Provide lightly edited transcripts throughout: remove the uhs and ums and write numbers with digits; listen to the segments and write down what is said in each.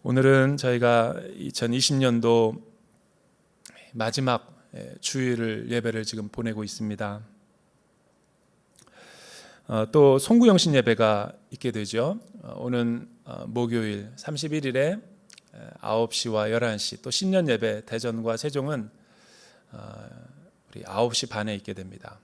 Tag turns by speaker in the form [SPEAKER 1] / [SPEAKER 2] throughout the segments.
[SPEAKER 1] 오늘은 저희가 2020년도 마지막 주일 예배를 지금 보내고 있습니다. 또 송구영신 예배가 있게 되죠. 오는 목요일 31일에 9시와 11시, 또 신년 예배 대전과 세종은 우리 9시 반에 있게 됩니다.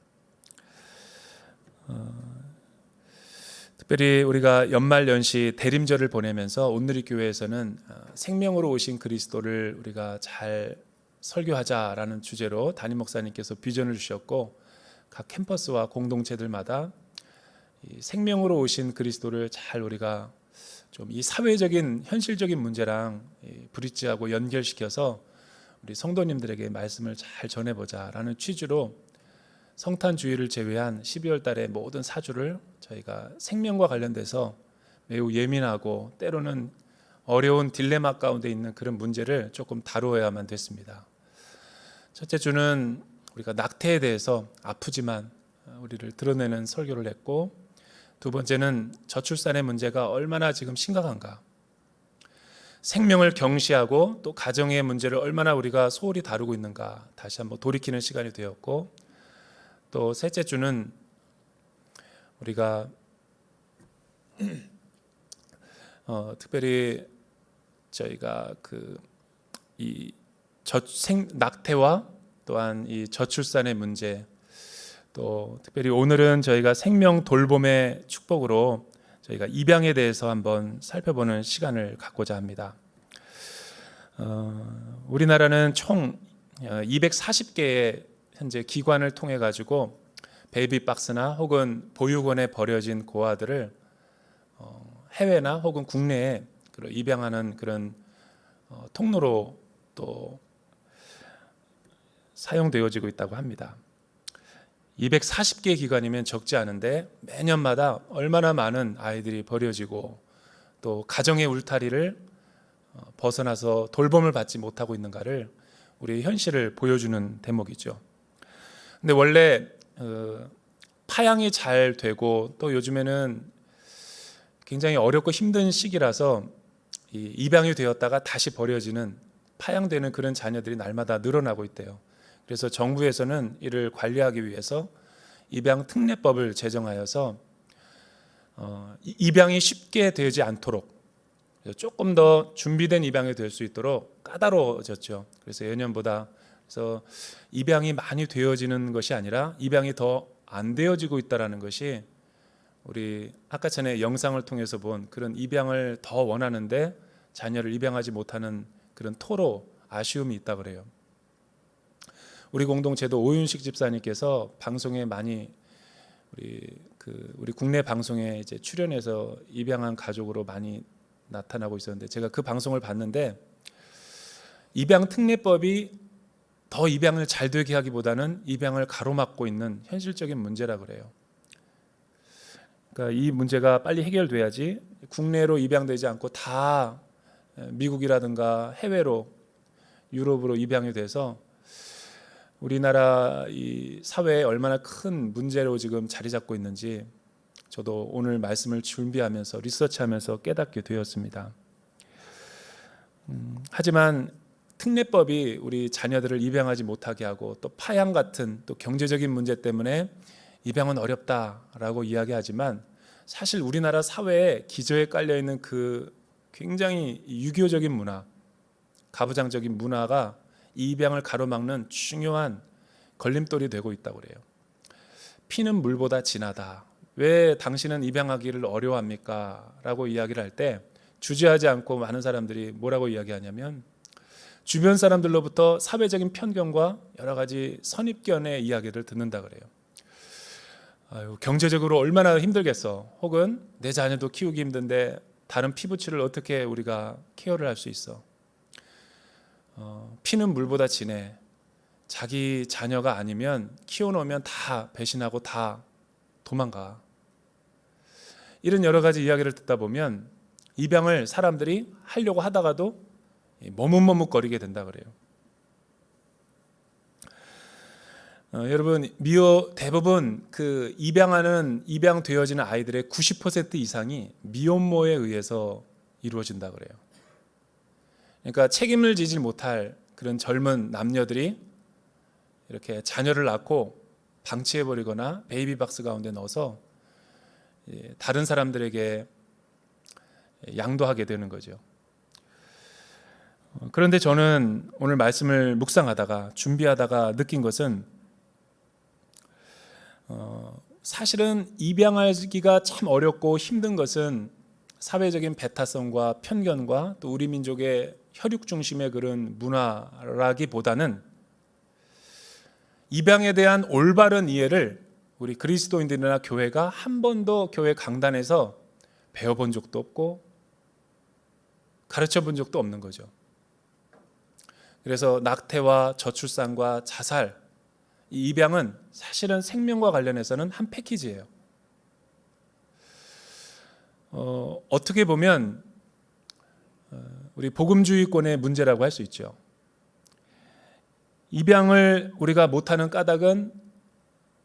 [SPEAKER 1] 특별히 우리가 연말연시 대림절을 보내면서 온누리교회에서는 생명으로 오신 그리스도를 우리가 잘 설교하자라는 주제로 담임 목사님께서 비전을 주셨고, 각 캠퍼스와 공동체들마다 이 생명으로 오신 그리스도를 잘 우리가 좀 이 사회적인 현실적인 문제랑 브릿지하고 연결시켜서 우리 성도님들에게 말씀을 잘 전해보자라는 취지로 성탄 주일을 제외한 12월 달의 모든 사주를 저희가 생명과 관련돼서 매우 예민하고 때로는 어려운 딜레마 가운데 있는 그런 문제를 조금 다루어야만 됐습니다. 첫째 주는 우리가 낙태에 대해서 아프지만 우리를 드러내는 설교를 했고, 두 번째는 저출산의 문제가 얼마나 지금 심각한가, 생명을 경시하고 또 가정의 문제를 얼마나 우리가 소홀히 다루고 있는가 다시 한번 돌이키는 시간이 되었고, 또 셋째 주는 우리가 특별히 저희가 이 낙태와 또한 이 저출산의 문제, 또 특별히 오늘은 저희가 생명 돌봄의 축복으로 저희가 입양에 대해서 한번 살펴보는 시간을 갖고자 합니다. 우리나라는 총 240개의 현재 기관을 통해 가지고 베이비박스나 혹은 보육원에 버려진 고아들을 해외나 혹은 국내에 입양하는 그런 통로로 또 사용되어지고 있다고 합니다. 240개 기관이면 적지 않은데 매년마다 얼마나 많은 아이들이 버려지고 또 가정의 울타리를 벗어나서 돌봄을 받지 못하고 있는가를 우리의 현실을 보여주는 대목이죠. 근데 원래 파양이 잘 되고 또 요즘에는 굉장히 어렵고 힘든 시기라서 입양이 되었다가 다시 버려지는, 파양되는 그런 자녀들이 날마다 늘어나고 있대요. 그래서 정부에서는 이를 관리하기 위해서 입양 특례법을 제정하여서 입양이 쉽게 되지 않도록 조금 더 준비된 입양이 될 수 있도록 까다로워졌죠. 그래서 예년보다 그래서 입양이 많이 되어지는 것이 아니라 입양이 더 안 되어지고 있다는 것이 우리 아까 전에 영상을 통해서 본 그런 입양을 더 원하는데 자녀를 입양하지 못하는 그런 토로 아쉬움이 있다 그래요. 우리 공동체도 오윤식 집사님께서 방송에 많이 우리 국내 방송에 이제 출연해서 입양한 가족으로 많이 나타나고 있었는데, 제가 그 방송을 봤는데 입양 특례법이 더 입양을 잘 되게 하기보다는 입양을 가로막고 있는 현실적인 문제라 그래요. 그러니까 이 문제가 빨리 해결돼야지 국내로 입양되지 않고 다 미국이라든가 해외로, 유럽으로 입양이 돼서 우리나라 이 사회에 얼마나 큰 문제로 지금 자리 잡고 있는지 저도 오늘 말씀을 준비하면서 리서치하면서 깨닫게 되었습니다. 하지만 특례법이 우리 자녀들을 입양하지 못하게 하고 또 파양 같은 또 경제적인 문제 때문에 입양은 어렵다라고 이야기하지만, 사실 우리나라 사회에 기저에 깔려 있는 그 굉장히 유교적인 문화, 가부장적인 문화가 이 입양을 가로막는 중요한 걸림돌이 되고 있다고 그래요. 피는 물보다 진하다. 왜 당신은 입양하기를 어려워합니까? 라고 이야기를 할 때 주저하지 않고 많은 사람들이 뭐라고 이야기하냐면, 주변 사람들로부터 사회적인 편견과 여러 가지 선입견의 이야기를 듣는다 그래요. 아유, 경제적으로 얼마나 힘들겠어. 혹은 내 자녀도 키우기 힘든데 다른 피부치를 어떻게 우리가 케어를 할 수 있어. 피는 물보다 진해. 자기 자녀가 아니면 키워놓으면 다 배신하고 다 도망가. 이런 여러 가지 이야기를 듣다 보면 입양을 사람들이 하려고 하다가도 머뭇머뭇거리게 된다 그래요. 여러분, 대부분 그 입양되어지는 아이들의 90% 이상이 미혼모에 의해서 이루어진다 그래요. 그러니까 책임을 지지 못할 그런 젊은 남녀들이 이렇게 자녀를 낳고 방치해버리거나 베이비박스 가운데 넣어서 다른 사람들에게 양도하게 되는 거죠. 그런데 저는 오늘 말씀을 묵상하다가 준비하다가 느낀 것은 사실은 입양하기가 참 어렵고 힘든 것은 사회적인 배타성과 편견과 또 우리 민족의 혈육 중심의 그런 문화라기보다는 입양에 대한 올바른 이해를 우리 그리스도인들이나 교회가 한 번도 교회 강단에서 배워본 적도 없고 가르쳐 본 적도 없는 거죠. 그래서 낙태와 저출산과 자살, 이 입양은 사실은 생명과 관련해서는 한 패키지예요. 어떻게 보면 우리 복음주의권의 문제라고 할 수 있죠. 입양을 우리가 못하는 까닭은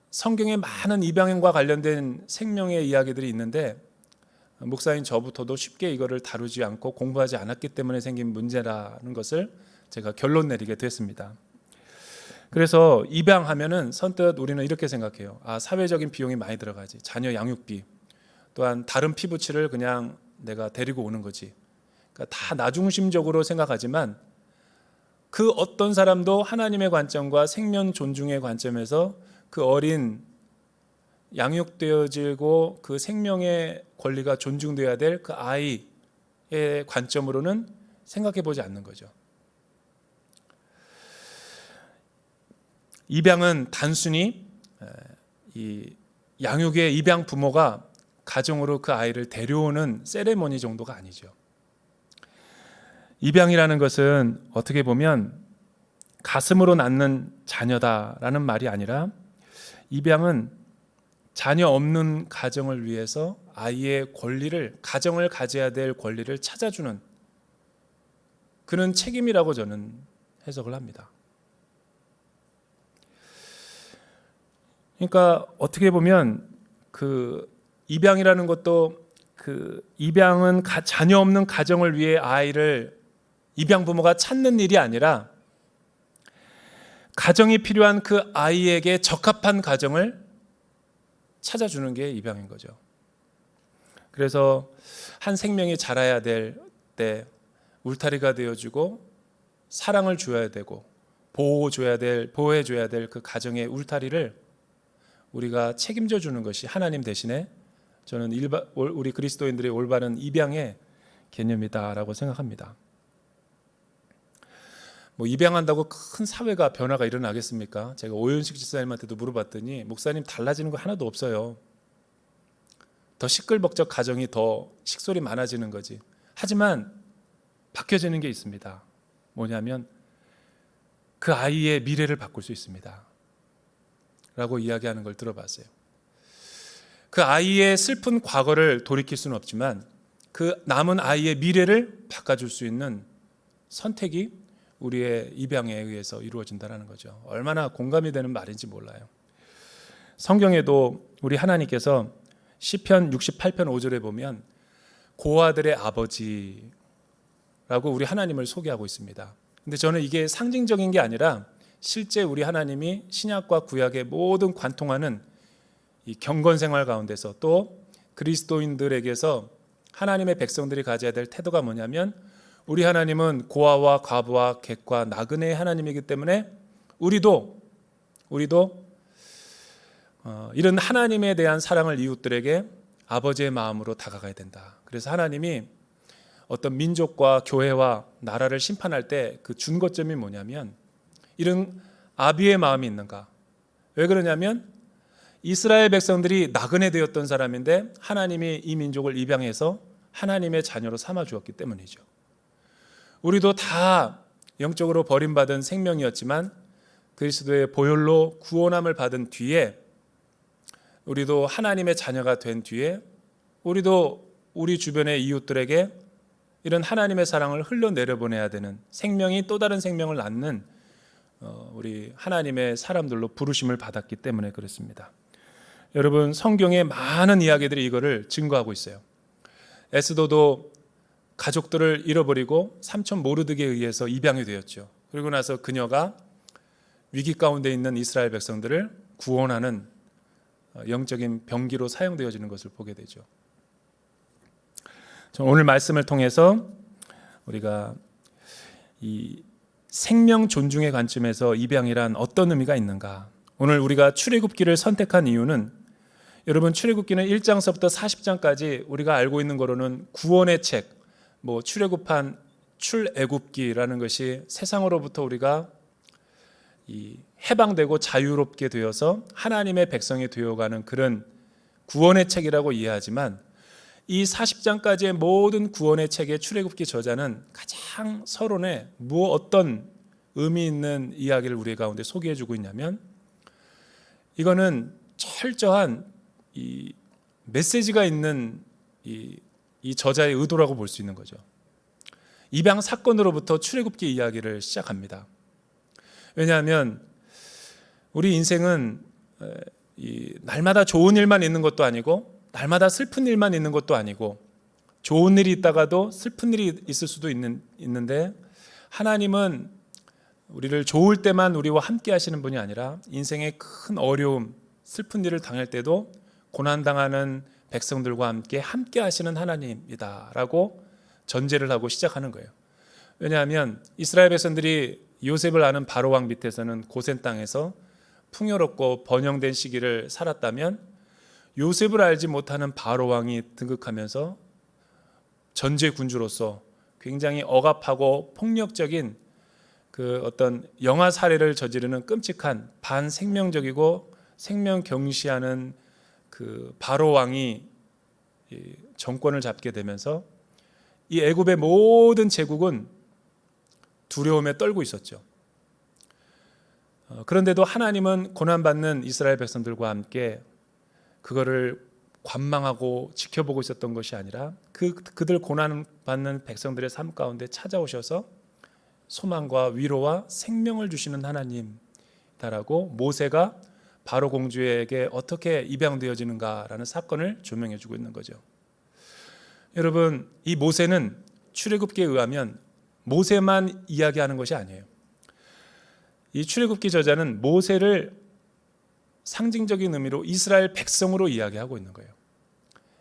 [SPEAKER 1] 성경에 많은 입양과 관련된 생명의 이야기들이 있는데 목사인 저부터도 쉽게 이거를 다루지 않고 공부하지 않았기 때문에 생긴 문제라는 것을 제가 결론 내리게 됐습니다. 그래서 입양하면은 선뜻 우리는 이렇게 생각해요. 사회적인 비용이 많이 들어가지. 자녀 양육비, 또한 다른 피부치를 그냥 내가 데리고 오는 거지. 그러니까 다 나중심적으로 생각하지만 그 어떤 사람도 하나님의 관점과 생명 존중의 관점에서 그 어린 양육되어지고 그 생명의 권리가 존중되어야 될 그 아이의 관점으로는 생각해 보지 않는 거죠. 입양은 단순히 이 양육의 입양 부모가 가정으로 그 아이를 데려오는 세레머니 정도가 아니죠. 입양이라는 것은 어떻게 보면 가슴으로 낳는 자녀다라는 말이 아니라 입양은 자녀 없는 가정을 위해서 아이의 권리를, 가정을 가져야 될 권리를 찾아주는 그런 책임이라고 저는 해석을 합니다. 그러니까 어떻게 보면 그 입양이라는 것도 그 입양은 자녀 없는 가정을 위해 아이를 입양 부모가 찾는 일이 아니라 가정이 필요한 그 아이에게 적합한 가정을 찾아주는 게 입양인 거죠. 그래서 한 생명이 자라야 될 때 울타리가 되어주고 사랑을 줘야 되고 보호해줘야 될 그 가정의 울타리를 우리가 책임져 주는 것이 하나님 대신에 저는 우리 그리스도인들의 올바른 입양의 개념이다라고 생각합니다. 입양한다고 큰 사회가 변화가 일어나겠습니까? 제가 오윤식 집사님한테도 물어봤더니 목사님 달라지는 거 하나도 없어요. 더 시끌벅적 가정이 더 식솔이 많아지는 거지. 하지만 바뀌어지는 게 있습니다. 뭐냐면 그 아이의 미래를 바꿀 수 있습니다. 라고 이야기하는 걸 들어봤어요. 그 아이의 슬픈 과거를 돌이킬 수는 없지만 그 남은 아이의 미래를 바꿔줄 수 있는 선택이 우리의 입양에 의해서 이루어진다는 거죠. 얼마나 공감이 되는 말인지 몰라요. 성경에도 우리 하나님께서 시편 68편 5절에 보면 고아들의 아버지라고 우리 하나님을 소개하고 있습니다. 근데 저는 이게 상징적인 게 아니라 실제 우리 하나님이 신약과 구약의 모든 관통하는 이 경건 생활 가운데서 또 그리스도인들에게서 하나님의 백성들이 가져야 될 태도가 뭐냐면 우리 하나님은 고아와 과부와 객과 나그네의 하나님이기 때문에 우리도 이런 하나님에 대한 사랑을 이웃들에게 아버지의 마음으로 다가가야 된다. 그래서 하나님이 어떤 민족과 교회와 나라를 심판할 때 그 준거점이 뭐냐면 이런 아비의 마음이 있는가? 왜 그러냐면 이스라엘 백성들이 나그네 되었던 사람인데 하나님이 이 민족을 입양해서 하나님의 자녀로 삼아 주었기 때문이죠. 우리도 다 영적으로 버림받은 생명이었지만 그리스도의 보혈로 구원함을 받은 뒤에 우리도 하나님의 자녀가 된 뒤에 우리도 우리 주변의 이웃들에게 이런 하나님의 사랑을 흘러내려보내야 되는 생명이 또 다른 생명을 낳는 우리 하나님의 사람들로 부르심을 받았기 때문에 그렇습니다. 여러분 성경의 많은 이야기들이 이거를 증거하고 있어요. 에스더도 가족들을 잃어버리고 삼촌 모르드게 의해서 입양이 되었죠. 그리고 나서 그녀가 위기 가운데 있는 이스라엘 백성들을 구원하는 영적인 병기로 사용되어지는 것을 보게 되죠. 오늘 말씀을 통해서 우리가 이 생명 존중의 관점에서 입양이란 어떤 의미가 있는가? 오늘 우리가 출애굽기를 선택한 이유는, 여러분, 출애굽기는 1장서부터 40장까지 우리가 알고 있는 거로는 구원의 책, 출애굽한 출애굽기라는 것이 세상으로부터 우리가 해방되고 자유롭게 되어서 하나님의 백성이 되어가는 그런 구원의 책이라고 이해하지만, 이 40장까지의 모든 구원의 책의 출애굽기 저자는 가장 서론에 어떤 의미 있는 이야기를 우리 가운데 소개해주고 있냐면, 이거는 철저한 이 메시지가 있는 이 저자의 의도라고 볼 수 있는 거죠. 입양 사건으로부터 출애굽기 이야기를 시작합니다. 왜냐하면 우리 인생은 날마다 좋은 일만 있는 것도 아니고 날마다 슬픈 일만 있는 것도 아니고, 좋은 일이 있다가도 슬픈 일이 있을 수도 있는데, 하나님은 우리를 좋을 때만 우리와 함께 하시는 분이 아니라 인생의 큰 어려움, 슬픈 일을 당할 때도 고난당하는 백성들과 함께 하시는 하나님이다라고 전제를 하고 시작하는 거예요. 왜냐하면 이스라엘 백성들이 요셉을 아는 바로왕 밑에서는 고센 땅에서 풍요롭고 번영된 시기를 살았다면, 요셉을 알지 못하는 바로왕이 등극하면서 전제 군주로서 굉장히 억압하고 폭력적인 그 어떤 영아 살해를 저지르는 끔찍한 반생명적이고 생명 경시하는 그 바로왕이 정권을 잡게 되면서 이 애굽의 모든 제국은 두려움에 떨고 있었죠. 그런데도 하나님은 고난받는 이스라엘 백성들과 함께 그거를 관망하고 지켜보고 있었던 것이 아니라 그들 고난받는 백성들의 삶 가운데 찾아오셔서 소망과 위로와 생명을 주시는 하나님이다라고 모세가 바로 공주에게 어떻게 입양되어지는가라는 사건을 조명해 주고 있는 거죠. 여러분, 이 모세는 출애굽기에 의하면 모세만 이야기하는 것이 아니에요. 이 출애굽기 저자는 모세를 상징적인 의미로 이스라엘 백성으로 이야기하고 있는 거예요.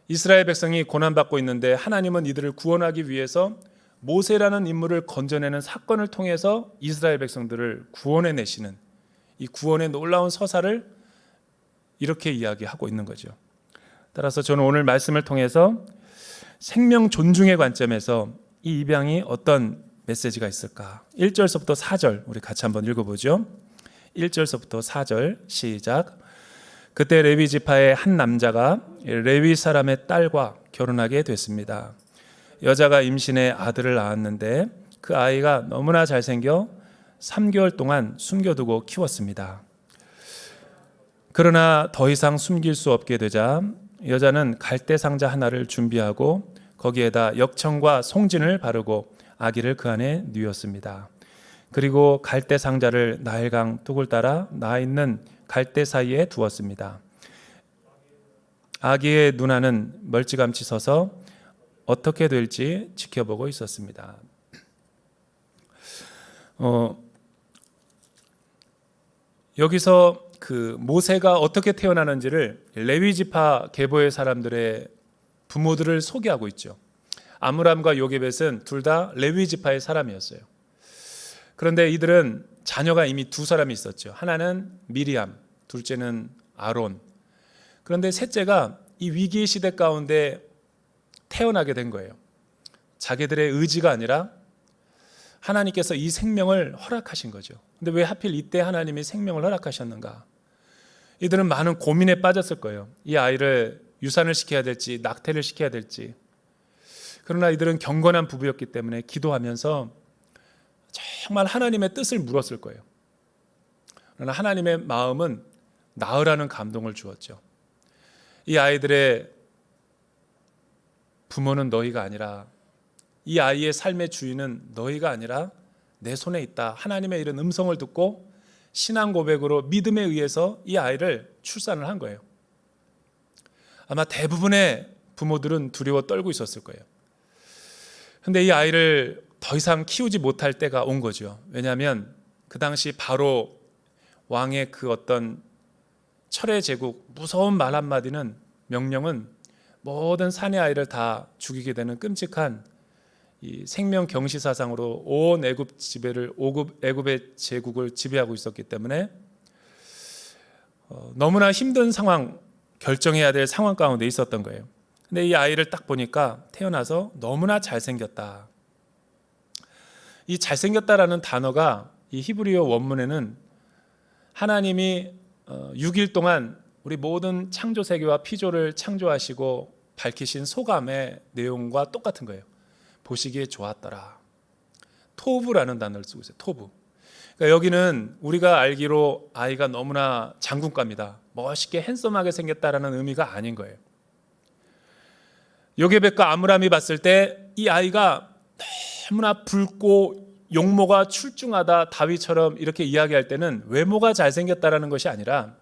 [SPEAKER 1] 이스라엘 백성이 고난받고 있는데 하나님은 이들을 구원하기 위해서 모세라는 인물을 건져내는 사건을 통해서 이스라엘 백성들을 구원해내시는 이 구원의 놀라운 서사를 이렇게 이야기하고 있는 거죠. 따라서 저는 오늘 말씀을 통해서 생명 존중의 관점에서 이 입양이 어떤 메시지가 있을까? 1절서부터 4절 우리 같이 한번 읽어보죠. 1절서부터 4절 시작. 그때 레위 지파의 한 남자가 레위 사람의 딸과 결혼하게 됐습니다. 여자가 임신해 아들을 낳았는데 그 아이가 너무나 잘생겨 3개월 동안 숨겨두고 키웠습니다. 그러나 더 이상 숨길 수 없게 되자 여자는 갈대 상자 하나를 준비하고 거기에다 역청과 송진을 바르고 아기를 그 안에 뉘었습니다. 그리고 갈대 상자를 나일강 뚝을 따라 나 있는 갈대 사이에 두었습니다. 아기의 누나는 멀찌감치 서서 어떻게 될지 지켜보고 있었습니다. 여기서 그 모세가 어떻게 태어나는지를 레위 지파 계보의 사람들의 부모들을 소개하고 있죠. 아므람과 요게벳은 둘 다 레위 지파의 사람이었어요. 그런데 이들은 자녀가 이미 두 사람이 있었죠. 하나는 미리암, 둘째는 아론. 그런데 셋째가 이 위기의 시대 가운데 태어나게 된 거예요. 자기들의 의지가 아니라 하나님께서 이 생명을 허락하신 거죠. 근데 왜 하필 이때 하나님이 생명을 허락하셨는가? 이들은 많은 고민에 빠졌을 거예요. 이 아이를 유산을 시켜야 될지 낙태를 시켜야 될지. 그러나 이들은 경건한 부부였기 때문에 기도하면서 정말 하나님의 뜻을 물었을 거예요. 그러나 하나님의 마음은 낳으라는 감동을 주었죠. 이 아이들의 부모는 너희가 아니라, 이 아이의 삶의 주인은 너희가 아니라 내 손에 있다. 하나님의 이런 음성을 듣고 신앙 고백으로 믿음에 의해서 이 아이를 출산을 한 거예요. 아마 대부분의 부모들은 두려워 떨고 있었을 거예요. 근데 이 아이를 더 이상 키우지 못할 때가 온 거죠. 왜냐하면 그 당시 바로 왕의 그 어떤 철의 제국, 무서운 말 한마디는, 명령은 모든 사내 아이를 다 죽이게 되는 끔찍한 이 생명 경시 사상으로 온 애굽의 제국을 지배하고 있었기 때문에 너무나 힘든 상황, 결정해야 될 상황 가운데 있었던 거예요. 근데 이 아이를 딱 보니까 태어나서 너무나 잘생겼다. 이 잘생겼다라는 단어가 이 히브리어 원문에는 하나님이 6일 동안 우리 모든 창조 세계와 피조를 창조하시고 밝히신 소감의 내용과 똑같은 거예요. 보시기에 좋았더라. 토부라는 단어를 쓰고 있어요. 토부. 그러니까 여기는 우리가 알기로 아이가 너무나 장군감이다, 멋있게 핸섬하게 생겼다라는 의미가 아닌 거예요. 요게벳과 아므람이 봤을 때 이 아이가 너무나 붉고 용모가 출중하다, 다윗처럼 이렇게 이야기할 때는 외모가 잘생겼다라는 것이 아니라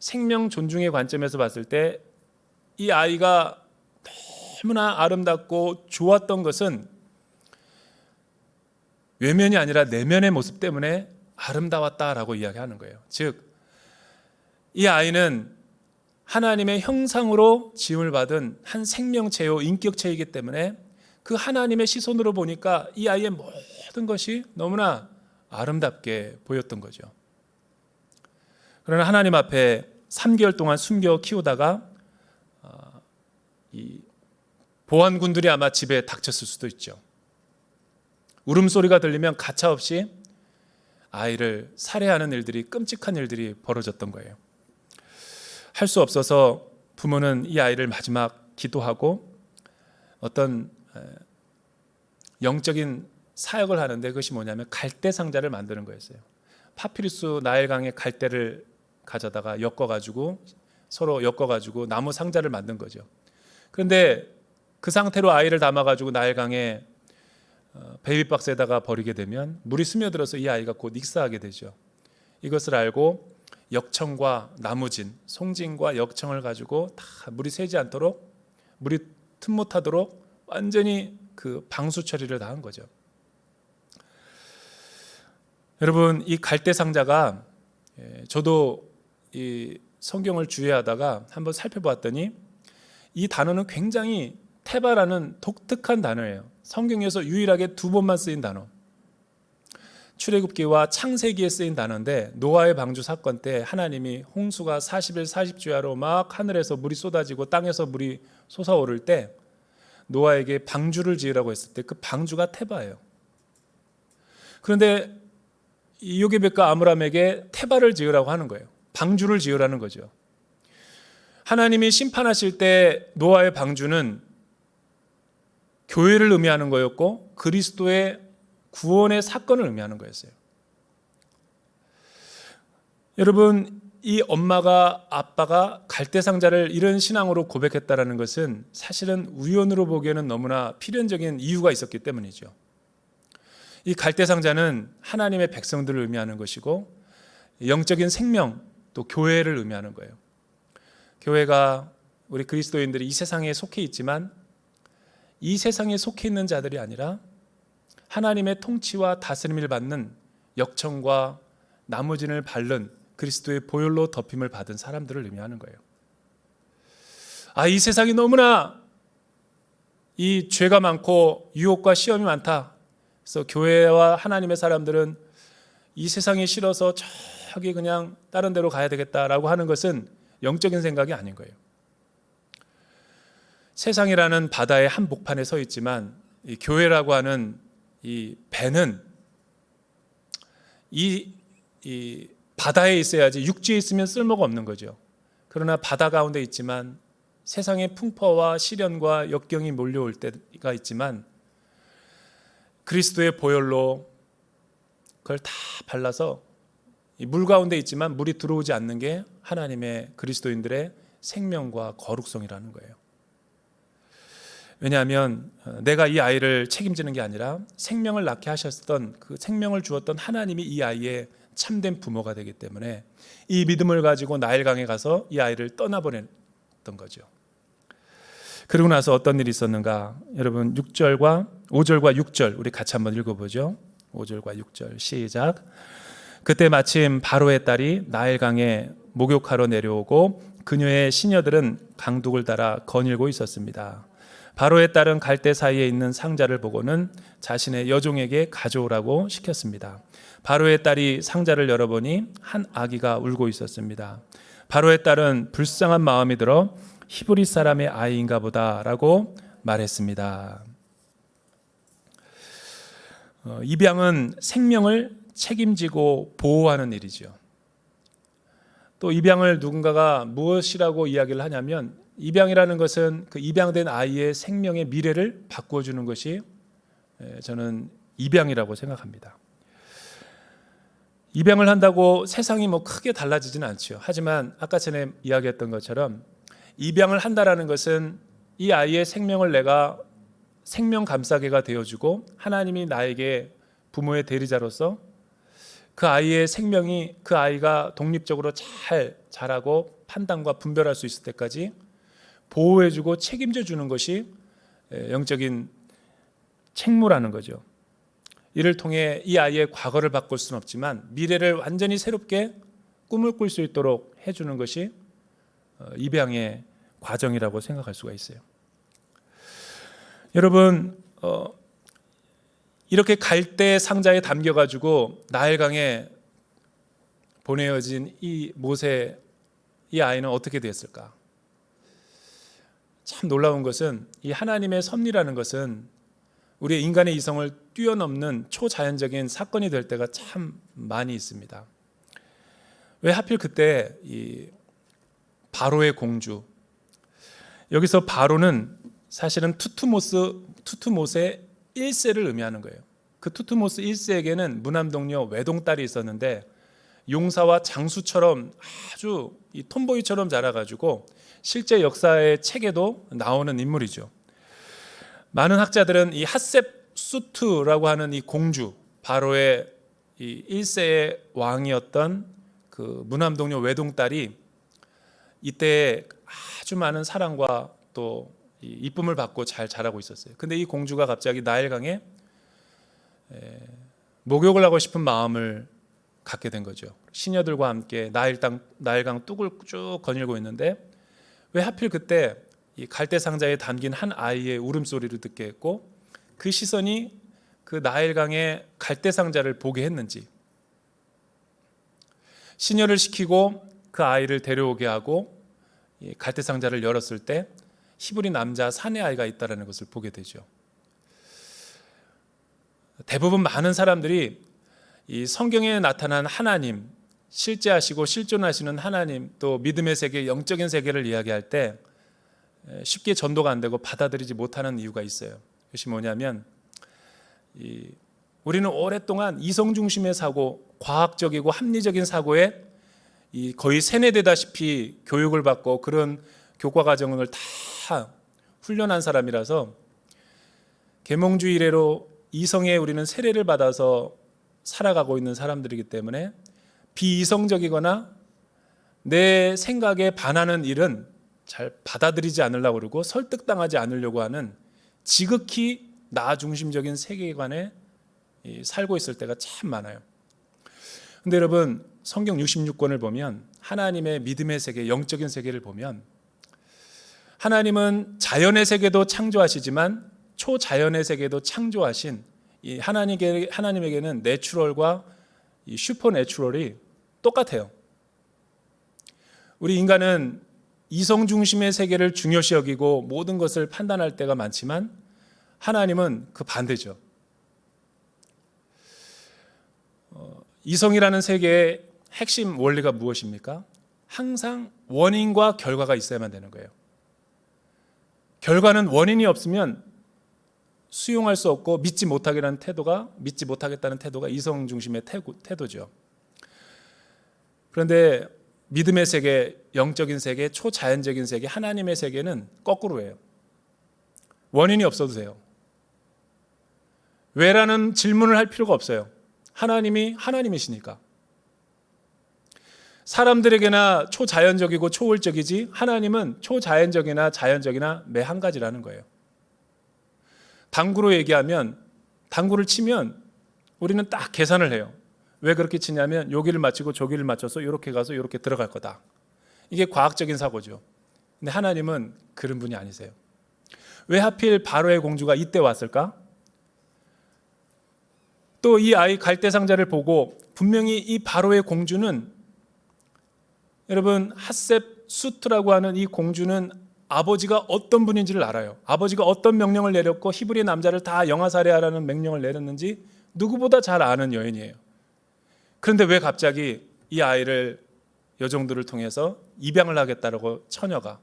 [SPEAKER 1] 생명 존중의 관점에서 봤을 때 이 아이가 너무나 아름답고 좋았던 것은 외면이 아니라 내면의 모습 때문에 아름다웠다라고 이야기하는 거예요. 즉, 이 아이는 하나님의 형상으로 지음을 받은 한 생명체요, 인격체이기 때문에 그 하나님의 시선으로 보니까 이 아이의 모든 것이 너무나 아름답게 보였던 거죠. 그러나 하나님 앞에 3개월 동안 숨겨 키우다가 이 보안군들이 아마 집에 닥쳤을 수도 있죠. 울음소리가 들리면 가차없이 아이를 살해하는 일들이, 끔찍한 일들이 벌어졌던 거예요. 할 수 없어서 부모는 이 아이를 마지막 기도하고 어떤 영적인 사역을 하는데, 그것이 뭐냐면 갈대 상자를 만드는 거였어요. 파피루스 나일강의 갈대를 가져다가 서로 엮어가지고 나무 상자를 만든 거죠. 그런데 그 상태로 아이를 담아가지고 나일강에 베이비박스에다가 버리게 되면 물이 스며들어서 이 아이가 곧 익사하게 되죠. 이것을 알고 역청과 나무진, 송진과 역청을 가지고 다 물이 새지 않도록, 물이 틈 못하도록 완전히 그 방수 처리를 다 한 거죠. 여러분, 이 갈대 상자가, 저도 이 성경을 주의하다가 한번 살펴봤더니 이 단어는 굉장히 테바라는 독특한 단어예요. 성경에서 유일하게 2번만 쓰인 단어. 출애굽기와 창세기에 쓰인 단어인데, 노아의 방주 사건 때 하나님이 홍수가 40일 40주야로 막 하늘에서 물이 쏟아지고 땅에서 물이 솟아오를 때 노아에게 방주를 지으라고 했을 때 그 방주가 테바예요. 그런데 요게벳과 아므람에게 테바를 지으라고 하는 거예요. 방주를 지으라는 거죠. 하나님이 심판하실 때 노아의 방주는 교회를 의미하는 거였고 그리스도의 구원의 사건을 의미하는 거였어요. 여러분, 이 엄마가, 아빠가 갈대상자를 이런 신앙으로 고백했다는 것은 사실은 우연으로 보기에는 너무나 필연적인 이유가 있었기 때문이죠. 이 갈대상자는 하나님의 백성들을 의미하는 것이고 영적인 생명, 또 교회를 의미하는 거예요. 교회가, 우리 그리스도인들이 이 세상에 속해 있지만 이 세상에 속해 있는 자들이 아니라 하나님의 통치와 다스림을 받는 역청과 나무진을 밟는 그리스도의 보혈로 덮임을 받은 사람들을 의미하는 거예요. 이 세상이 너무나 이 죄가 많고 유혹과 시험이 많다. 그래서 교회와 하나님의 사람들은 이 세상이 싫어서 저기 그냥 다른 데로 가야 되겠다라고 하는 것은 영적인 생각이 아닌 거예요. 세상이라는 바다의 한복판에 서 있지만 이 교회라고 하는 이 배는 이 바다에 있어야지, 육지에 있으면 쓸모가 없는 거죠. 그러나 바다 가운데 있지만 세상의 풍파와 시련과 역경이 몰려올 때가 있지만 그리스도의 보혈로 그걸 다 발라서 이 물 가운데 있지만 물이 들어오지 않는 게 하나님의 그리스도인들의 생명과 거룩성이라는 거예요. 왜냐하면 내가 이 아이를 책임지는 게 아니라 생명을 낳게 하셨던, 그 생명을 주었던 하나님이 이 아이의 참된 부모가 되기 때문에 이 믿음을 가지고 나일강에 가서 이 아이를 떠나보냈던 거죠. 그러고 나서 어떤 일이 있었는가? 여러분, 6절과 5절과 6절 우리 같이 한번 읽어보죠. 5절과 6절 시작. 그때 마침 바로의 딸이 나일강에 목욕하러 내려오고 그녀의 시녀들은 강둑을 따라 거닐고 있었습니다. 바로의 딸은 갈대 사이에 있는 상자를 보고는 자신의 여종에게 가져오라고 시켰습니다. 바로의 딸이 상자를 열어보니 한 아기가 울고 있었습니다. 바로의 딸은 불쌍한 마음이 들어 히브리 사람의 아이인가 보다라고 말했습니다. 입양은 생명을 책임지고 보호하는 일이죠. 또 입양을 누군가가 무엇이라고 이야기를 하냐면 입양이라는 것은 그 입양된 아이의 생명의 미래를 바꿔주는 것이 저는 입양이라고 생각합니다. 입양을 한다고 세상이 뭐 크게 달라지지는 않죠. 하지만 아까 전에 이야기했던 것처럼 입양을 한다라는 것은 이 아이의 생명을 내가 생명 감싸개가 되어주고 하나님이 나에게 부모의 대리자로서 그 아이의 생명이 그 아이가 독립적으로 잘 자라고 판단과 분별할 수 있을 때까지 보호해주고 책임져 주는 것이 영적인 책무라는 거죠. 이를 통해 이 아이의 과거를 바꿀 수는 없지만 미래를 완전히 새롭게 꿈을 꿀 수 있도록 해주는 것이 입양의 과정이라고 생각할 수가 있어요. 여러분 이렇게 갈대 상자에 담겨가지고 나일강에 보내어진 이 모세 이 아이는 어떻게 됐을까? 참 놀라운 것은 이 하나님의 섭리라는 것은 우리 인간의 이성을 뛰어넘는 초자연적인 사건이 될 때가 참 많이 있습니다. 왜 하필 그때 이 바로의 공주, 여기서 바로는 사실은 투트모스의 1세를 의미하는 거예요. 그 투트모스 1세에게는 무남동녀 외동딸이 있었는데 용사와 장수처럼 아주 이 톰보이처럼 자라가지고 실제 역사의 책에도 나오는 인물이죠. 많은 학자들은 이 핫셉수트라고 하는 이 공주, 바로의 이 1세의 왕이었던 그 무남동녀 외동딸이 이때 아주 많은 사랑과 또 이쁨을 받고 잘 자라고 있었어요. 근데 이 공주가 갑자기 나일강에 목욕을 하고 싶은 마음을 갖게 된 거죠. 시녀들과 함께 나일강 뚝을 쭉 거닐고 있는데 왜 하필 그때 이 갈대 상자에 담긴 한 아이의 울음소리를 듣게 했고 그 시선이 그 나일강의 갈대 상자를 보게 했는지 시녀를 시키고 그 아이를 데려오게 하고 갈대 상자를 열었을 때 히브리 남자 사내 아이가 있다는 것을 보게 되죠. 대부분 많은 사람들이 이 성경에 나타난 하나님, 실제하시고 실존하시는 하나님, 또 믿음의 세계, 영적인 세계를 이야기할 때 쉽게 전도가 안 되고 받아들이지 못하는 이유가 있어요. 그것이 뭐냐면 우리는 오랫동안 이성 중심의 사고, 과학적이고 합리적인 사고에 거의 세뇌되다시피 교육을 받고 그런 교과 과정을 다 훈련한 사람이라서 계몽주의 이래로 이성에 우리는 세례를 받아서 살아가고 있는 사람들이기 때문에 비이성적이거나 내 생각에 반하는 일은 잘 받아들이지 않으려고 그러고 설득당하지 않으려고 하는 지극히 나 중심적인 세계관에 살고 있을 때가 참 많아요. 근데 여러분 성경 66권을 보면 하나님의 믿음의 세계, 영적인 세계를 보면 하나님은 자연의 세계도 창조하시지만 초자연의 세계도 창조하신 이 하나님에게는 내추럴과 이 슈퍼내추럴이 똑같아요. 우리 인간은 이성 중심의 세계를 중요시 여기고 모든 것을 판단할 때가 많지만 하나님은 그 반대죠. 이성이라는 세계의 핵심 원리가 무엇입니까? 항상 원인과 결과가 있어야만 되는 거예요. 결과는 원인이 없으면 수용할 수 없고 믿지 못하겠다는 태도가 이성 중심의 태도죠. 그런데 믿음의 세계, 영적인 세계, 초자연적인 세계, 하나님의 세계는 거꾸로예요. 원인이 없어도 돼요. 왜라는 질문을 할 필요가 없어요. 하나님이 하나님이시니까. 사람들에게나 초자연적이고 초월적이지 하나님은 초자연적이나 자연적이나 매 한 가지라는 거예요. 당구로 얘기하면 당구를 치면 우리는 딱 계산을 해요. 왜 그렇게 치냐면 여기를 맞추고 저기를 맞춰서 이렇게 가서 이렇게 들어갈 거다. 이게 과학적인 사고죠. 근데 하나님은 그런 분이 아니세요. 왜 하필 바로의 공주가 이때 왔을까? 또 이 아이 갈대상자를 보고 분명히 이 바로의 공주는, 여러분, 핫셉수트라고 하는 이 공주는 아버지가 어떤 분인지를 알아요. 아버지가 어떤 명령을 내렸고 히브리 남자를 다 영아살해하라는 명령을 내렸는지 누구보다 잘 아는 여인이에요. 그런데 왜 갑자기 이 아이를 여종들을 통해서 입양을 하겠다라고 처녀가?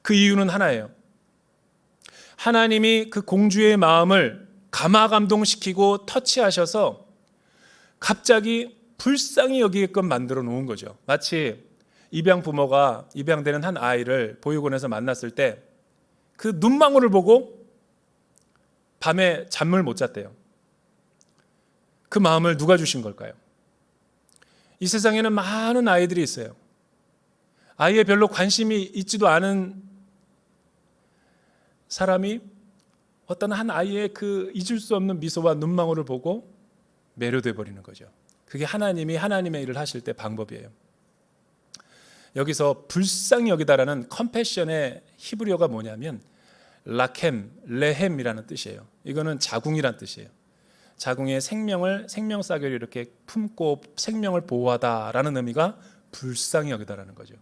[SPEAKER 1] 그 이유는 하나예요. 하나님이 그 공주의 마음을 감화감동시키고 터치하셔서 갑자기 불쌍히 여기게끔 만들어 놓은 거죠. 마치 입양 부모가 입양되는 한 아이를 보육원에서 만났을 때 그 눈망울을 보고 밤에 잠을 못 잤대요. 그 마음을 누가 주신 걸까요? 이 세상에는 많은 아이들이 있어요. 아이에 별로 관심이 있지도 않은 사람이 어떤 한 아이의 그 잊을 수 없는 미소와 눈망울을 보고 매료돼 버리는 거죠. 그게 하나님이 하나님의 일을 하실 때 방법이에요. 여기서 불쌍히 여기다라는 컴패션의 히브리어가 뭐냐면 라켐, 레헴이라는 뜻이에요. 이거는 자궁이란 뜻이에요. 자궁의 생명사교를 이렇게 품고 생명을 보호하다라는 의미가 불쌍히 여기다라는 거죠.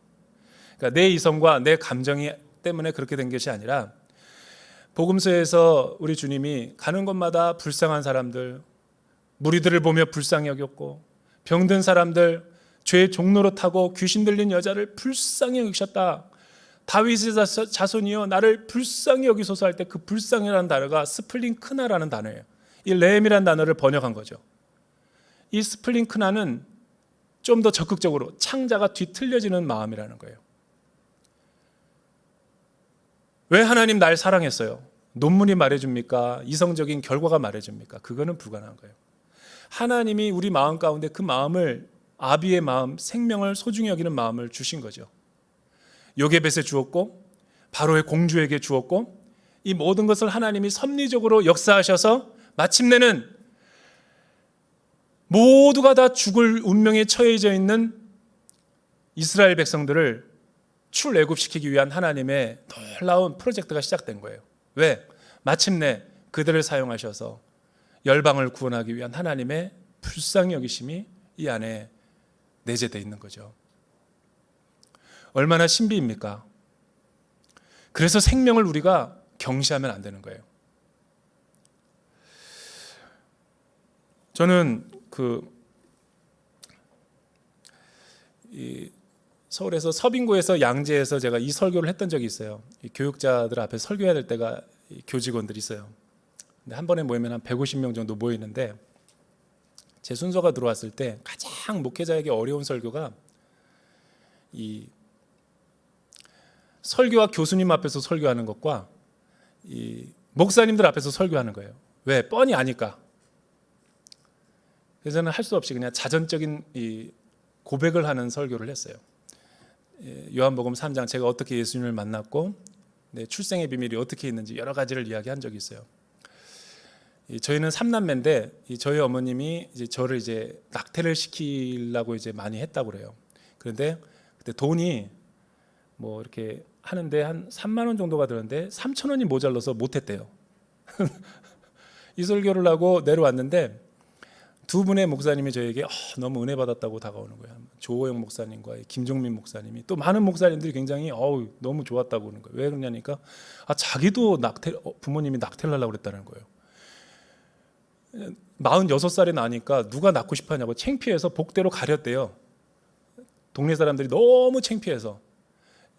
[SPEAKER 1] 그러니까 내 이성과 내 감정이 때문에 그렇게 된 것이 아니라, 복음서에서 우리 주님이 가는 곳마다 불쌍한 사람들, 무리들을 보며 불쌍히 여겼고, 병든 사람들, 죄의 종로로 타고 귀신 들린 여자를 불쌍히 여기셨다. 다윗의 자손이여 나를 불쌍히 여기소서 할 때 그 불쌍이라는 단어가 스플링크나라는 단어예요. 이 레헴이라는 단어를 번역한 거죠. 이 스플링크나는 좀 더 적극적으로 창자가 뒤틀려지는 마음이라는 거예요. 왜 하나님 날 사랑했어요? 논문이 말해줍니까? 이성적인 결과가 말해줍니까? 그거는 불가능한 거예요. 하나님이 우리 마음 가운데 그 마음을, 아비의 마음, 생명을 소중히 여기는 마음을 주신 거죠. 요게벳에 주었고 바로의 공주에게 주었고, 이 모든 것을 하나님이 섭리적으로 역사하셔서 마침내는 모두가 다 죽을 운명에 처해져 있는 이스라엘 백성들을 출애굽시키기 위한 하나님의 놀라운 프로젝트가 시작된 거예요. 왜? 마침내 그들을 사용하셔서 열방을 구원하기 위한 하나님의 불쌍히 여기심이 이 안에 내재되어 있는 거죠. 얼마나 신비입니까? 그래서 생명을 우리가 경시하면 안 되는 거예요. 저는 서울에서 서빙고에서 양재에서 제가 이 설교를 했던 적이 있어요. 이 교육자들 앞에 설교해야 될 때가 교직원들이 있어요. 근데 한 번에 모이면 한 150명 정도 모이는데, 제 순서가 들어왔을 때 가장 목회자에게 어려운 설교가 이 설교와 교수님 앞에서 설교하는 것과 이 목사님들 앞에서 설교하는 거예요. 왜? 뻔히 아니까. 그래서 저는 할 수 없이 그냥 자전적인 이 고백을 하는 설교를 했어요. 요한복음 3장 제가 어떻게 예수님을 만났고 내 출생의 비밀이 어떻게 있는지 여러 가지를 이야기한 적이 있어요. 저희는 3남매인데 저희 어머님이 이제 저를 이제 낙태를 시키려고 이제 많이 했다고 그래요. 그런데 그때 돈이 뭐 이렇게 하는데 한 3만 원 정도가 들었는데 3천 원이 모자라서 못 했대요. 이 설교를 하고 내려왔는데 두 분의 목사님이 저에게 너무 은혜 받았다고 다가오는 거예요. 조호영 목사님과 김종민 목사님이, 또 많은 목사님들이 굉장히 너무 좋았다고 하는 거예요. 왜 그러냐니까 자기도 부모님이 낙태를 하려고 그랬다는 거예요. 46살이 나니까 누가 낳고 싶어 하냐고 창피해서 복대로 가렸대요. 동네 사람들이 너무 창피해서.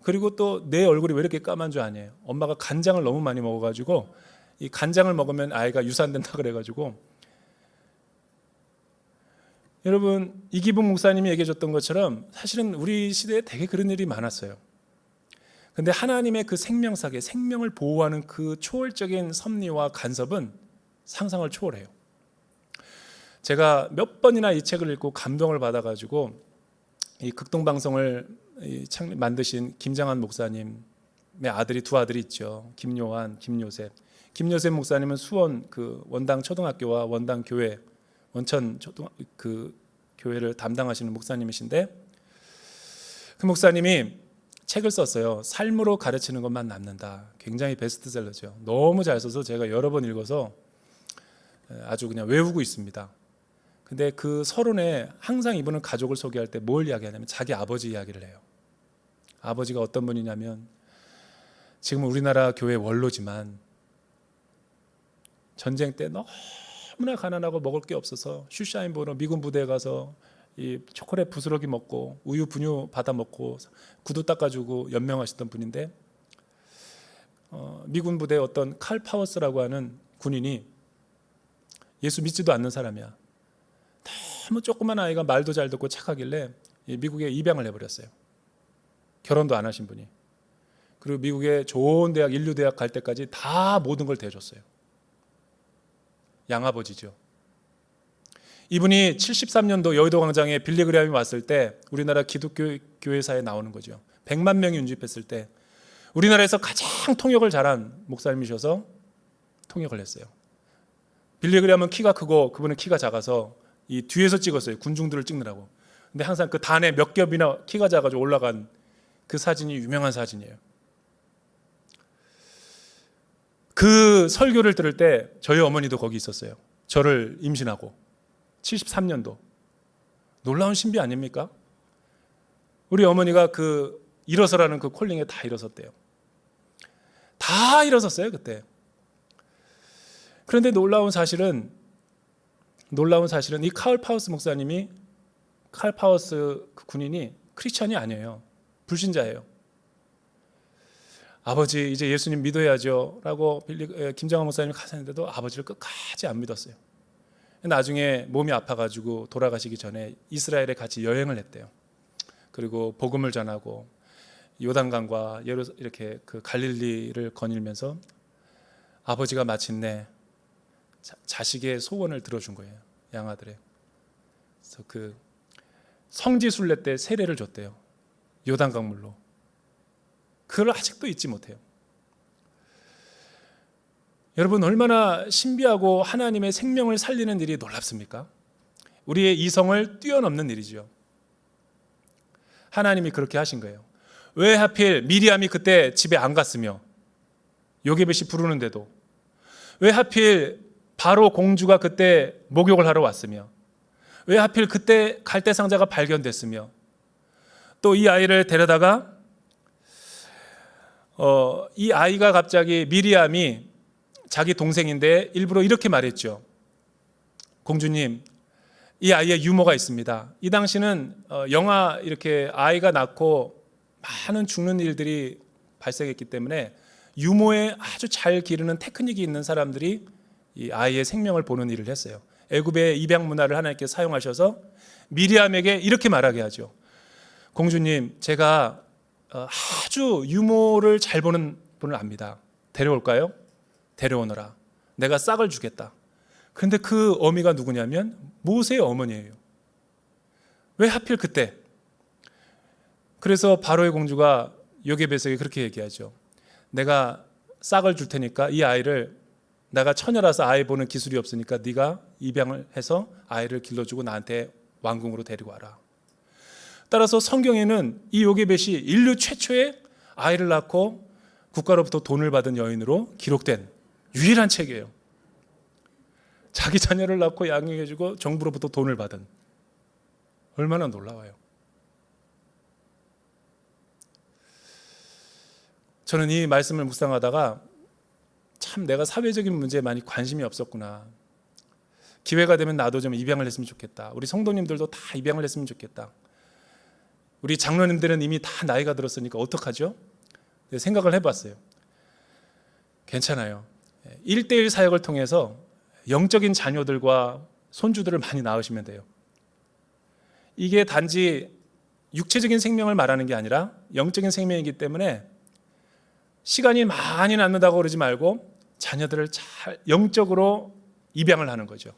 [SPEAKER 1] 그리고 또 내 얼굴이 왜 이렇게 까만 줄 아냐요. 엄마가 간장을 너무 많이 먹어가지고 이 간장을 먹으면 아이가 유산된다 그래가지고. 여러분, 이기분 목사님이 얘기해 줬던 것처럼 사실은 우리 시대에 되게 그런 일이 많았어요. 근데 하나님의 그 생명사계, 생명을 보호하는 그 초월적인 섭리와 간섭은 상상을 초월해요. 제가 몇 번이나 이 책을 읽고 감동을 받아가지고 이 극동방송을 만드신 김장한 목사님의 두 아들이 있죠. 김요한, 김요셉. 김여셉 목사님은 수원 그 원당 초등학교와 원당 교회 원천 그 교회를 담당하시는 목사님이신데, 그 목사님이 책을 썼어요. 삶으로 가르치는 것만 남는다. 굉장히 베스트셀러죠. 너무 잘 써서 제가 여러 번 읽어서 아주 그냥 외우고 있습니다. 근데 그 서론에 항상 이분은 가족을 소개할 때 뭘 이야기하냐면 자기 아버지 이야기를 해요. 아버지가 어떤 분이냐면 지금은 우리나라 교회 원로지만 전쟁 때 너무나 가난하고 먹을 게 없어서 슈샤인보로 미군 부대에 가서 이 초콜릿 부스러기 먹고 우유 분유 받아 먹고 구두 닦아주고 연명하셨던 분인데, 미군 부대에 어떤 칼 파워스라고 하는 군인이 예수 믿지도 않는 사람이야. 너무 조그만 아이가 말도 잘 듣고 착하길래 미국에 입양을 해버렸어요. 결혼도 안 하신 분이. 그리고 미국의 좋은 대학, 인류대학 갈 때까지 다 모든 걸 대줬어요. 양아버지죠. 이분이 73년도 여의도 광장에 빌리그레함이 왔을 때 우리나라 기독교 교회사에 나오는 거죠. 100만 명이 운집했을 때 우리나라에서 가장 통역을 잘한 목사님이셔서 통역을 했어요. 빌리그레함은 키가 크고 그분은 키가 작아서 이 뒤에서 찍었어요. 군중들을 찍느라고. 근데 항상 그 단에 몇 겹이나 키가 작아서 올라간 그 사진이 유명한 사진이에요. 그 설교를 들을 때 저희 어머니도 거기 있었어요. 저를 임신하고 73년도. 놀라운 신비 아닙니까? 우리 어머니가 그 일어서라는 그 콜링에 다 일어섰대요. 다 일어섰어요 그때. 그런데 놀라운 사실은 이 칼 파우스 목사님이, 칼 파우스 그 군인이 크리스찬이 아니에요. 불신자예요. 아버지 이제 예수님 믿어야죠 라고 김장환 목사님이 가셨는데도 아버지를 끝까지 안 믿었어요. 나중에 몸이 아파가지고 돌아가시기 전에 이스라엘에 같이 여행을 했대요. 그리고 복음을 전하고 요단강과 이렇게 그 갈릴리를 거닐면서 아버지가 마침내 자식의 소원을 들어준 거예요. 양아들의. 그래서 그 성지순례 때 세례를 줬대요. 요단강 물로. 그걸 아직도 잊지 못해요. 여러분, 얼마나 신비하고 하나님의 생명을 살리는 일이 놀랍습니까? 우리의 이성을 뛰어넘는 일이죠. 하나님이 그렇게 하신 거예요. 왜 하필 미리암이 그때 집에 안 갔으며 요게벳이 부르는데도, 왜 하필 바로 공주가 그때 목욕을 하러 왔으며, 왜 하필 그때 갈대상자가 발견됐으며, 또 이 아이를 데려다가 이 아이가 갑자기 미리암이 자기 동생인데 일부러 이렇게 말했죠. 공주님, 이 아이의 유모가 있습니다. 이 당시는 영아 이렇게 아이가 낳고 많은 죽는 일들이 발생했기 때문에 유모에 아주 잘 기르는 테크닉이 있는 사람들이 이 아이의 생명을 보는 일을 했어요. 애굽의 입양 문화를 하나님께서 사용하셔서 미리암에게 이렇게 말하게 하죠. 공주님, 제가 아주 유모를 잘 보는 분을 압니다. 데려올까요? 데려오너라. 내가 싹을 주겠다. 그런데 그 어미가 누구냐면 모세의 어머니예요. 왜 하필 그때? 그래서 바로의 공주가 요게벳에게 그렇게 얘기하죠. 내가 싹을 줄 테니까 이 아이를, 내가 처녀라서 아이 보는 기술이 없으니까 네가 입양을 해서 아이를 길러주고 나한테 왕궁으로 데리고 와라. 따라서 성경에는 이 요게벳이 인류 최초의 아이를 낳고 국가로부터 돈을 받은 여인으로 기록된 유일한 책이에요. 자기 자녀를 낳고 양육해주고 정부로부터 돈을 받은. 얼마나 놀라워요. 저는 이 말씀을 묵상하다가 참 내가 사회적인 문제에 많이 관심이 없었구나. 기회가 되면 나도 좀 입양을 했으면 좋겠다. 우리 성도님들도 다 입양을 했으면 좋겠다. 우리 장로님들은 이미 다 나이가 들었으니까 어떡하죠? 생각을 해봤어요. 괜찮아요. 1:1 사역을 통해서 영적인 자녀들과 손주들을 많이 낳으시면 돼요. 이게 단지 육체적인 생명을 말하는 게 아니라 영적인 생명이기 때문에 시간이 많이 남는다고 그러지 말고 자녀들을 잘 영적으로 입양을 하는 거죠.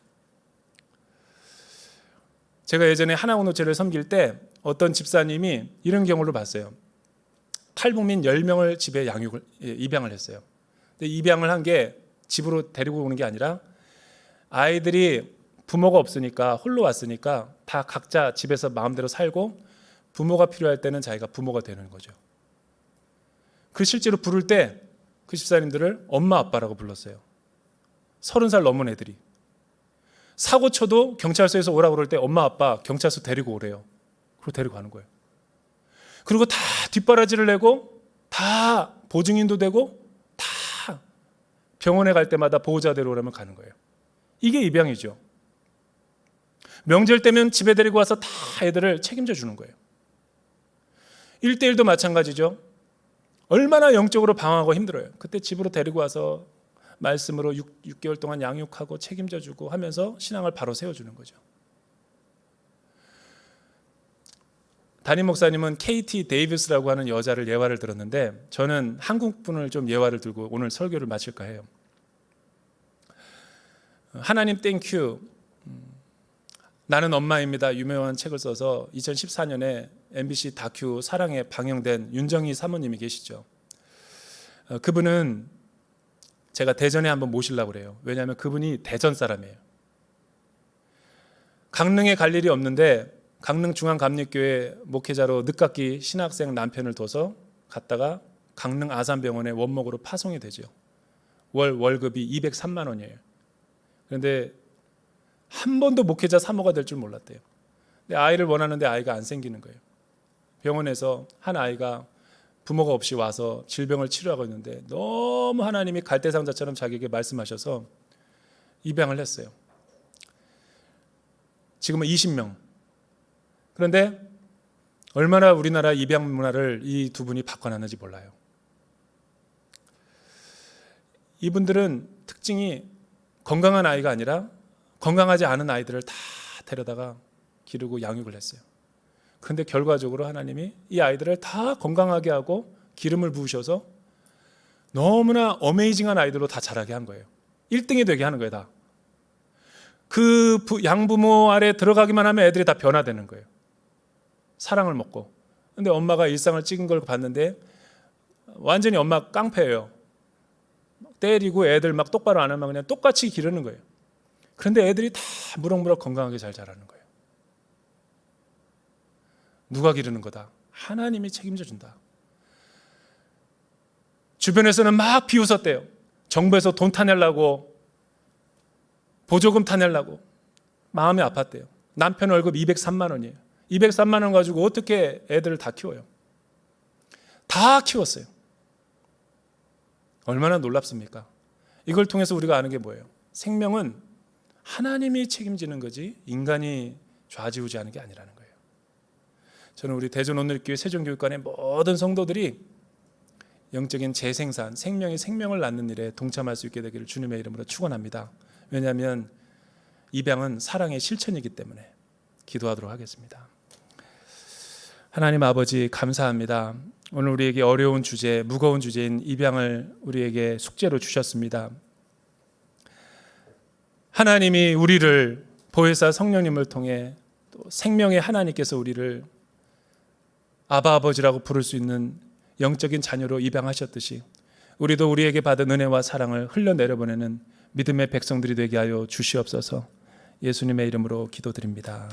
[SPEAKER 1] 제가 예전에 하나원호체를 섬길 때 어떤 집사님이 이런 경우를 봤어요. 탈북민 10명을 집에 입양을 했어요. 근데 입양을 한 게 집으로 데리고 오는 게 아니라 아이들이 부모가 없으니까 홀로 왔으니까 다 각자 집에서 마음대로 살고 부모가 필요할 때는 자기가 부모가 되는 거죠. 그 실제로 부를 때 그 집사님들을 엄마 아빠라고 불렀어요. 30살 넘은 애들이. 사고 쳐도 경찰서에서 오라고 그럴 때 엄마 아빠 경찰서 데리고 오래요. 그리고 데리고 가는 거예요. 그리고 다 뒷바라지를 내고 다 보증인도 되고 다 병원에 갈 때마다 보호자 데려오라면 가는 거예요. 이게 입양이죠. 명절 때면 집에 데리고 와서 다 애들을 책임져 주는 거예요. 1대1도 마찬가지죠. 얼마나 영적으로 방황하고 힘들어요. 그때 집으로 데리고 와서 말씀으로 6개월 동안 양육하고 책임져 주고 하면서 신앙을 바로 세워주는 거죠. 담임 목사님은 KT 데이비스라고 하는 여자를 예화를 들었는데 저는 한국 분을 좀 예화를 들고 오늘 설교를 마칠까 해요. 하나님 땡큐, 나는 엄마입니다. 유명한 책을 써서 2014년에 MBC 다큐 사랑에 방영된 윤정희 사모님이 계시죠. 그분은 제가 대전에 한번 모시려고 그래요. 왜냐하면 그분이 대전 사람이에요. 강릉에 갈 일이 없는데 강릉중앙감리교회 목회자로 늦깎이 신학생 남편을 둬서 갔다가 강릉 아산병원에 원목으로 파송이 되죠. 월급이 203만 원이에요. 그런데 한 번도 목회자 사모가 될 줄 몰랐대요. 근데 아이를 원하는데 아이가 안 생기는 거예요. 병원에서 한 아이가 부모가 없이 와서 질병을 치료하고 있는데 너무 하나님이 갈대상자처럼 자기에게 말씀하셔서 입양을 했어요. 지금은 20명. 그런데 얼마나 우리나라 입양 문화를 이 두 분이 바꿔놨는지 몰라요. 이분들은 특징이 건강한 아이가 아니라 건강하지 않은 아이들을 다 데려다가 기르고 양육을 했어요. 그런데 결과적으로 하나님이 이 아이들을 다 건강하게 하고 기름을 부으셔서 너무나 어메이징한 아이들로 다 자라게 한 거예요. 1등이 되게 하는 거예요. 다. 그 양부모 아래 들어가기만 하면 애들이 다 변화되는 거예요. 사랑을 먹고. 근데 엄마가 일상을 찍은 걸 봤는데 완전히 엄마 깡패예요. 때리고 애들 막 똑바로 안 하면 그냥 똑같이 기르는 거예요. 그런데 애들이 다 무럭무럭 건강하게 잘 자라는 거예요. 누가 기르는 거다? 하나님이 책임져 준다. 주변에서는 막 비웃었대요. 정부에서 돈 타내려고, 보조금 타내려고 마음이 아팠대요. 남편 월급 203만 원이에요. 203만 원 가지고 어떻게 애들을 다 키워요? 다 키웠어요. 얼마나 놀랍습니까? 이걸 통해서 우리가 아는 게 뭐예요? 생명은 하나님이 책임지는 거지 인간이 좌지우지하는 게 아니라는 거예요. 저는 우리 대전 온누리교회 세종교육관의 모든 성도들이 영적인 재생산, 생명이 생명을 낳는 일에 동참할 수 있게 되기를 주님의 이름으로 축원합니다. 왜냐하면 입양은 사랑의 실천이기 때문에. 기도하도록 하겠습니다. 하나님 아버지 감사합니다. 오늘 우리에게 어려운 주제, 무거운 주제인 입양을 우리에게 숙제로 주셨습니다. 하나님이 우리를 보혜사 성령님을 통해 또 생명의 하나님께서 우리를 아바 아버지라고 부를 수 있는 영적인 자녀로 입양하셨듯이 우리도 우리에게 받은 은혜와 사랑을 흘려내려보내는 믿음의 백성들이 되게 하여 주시옵소서. 예수님의 이름으로 기도드립니다.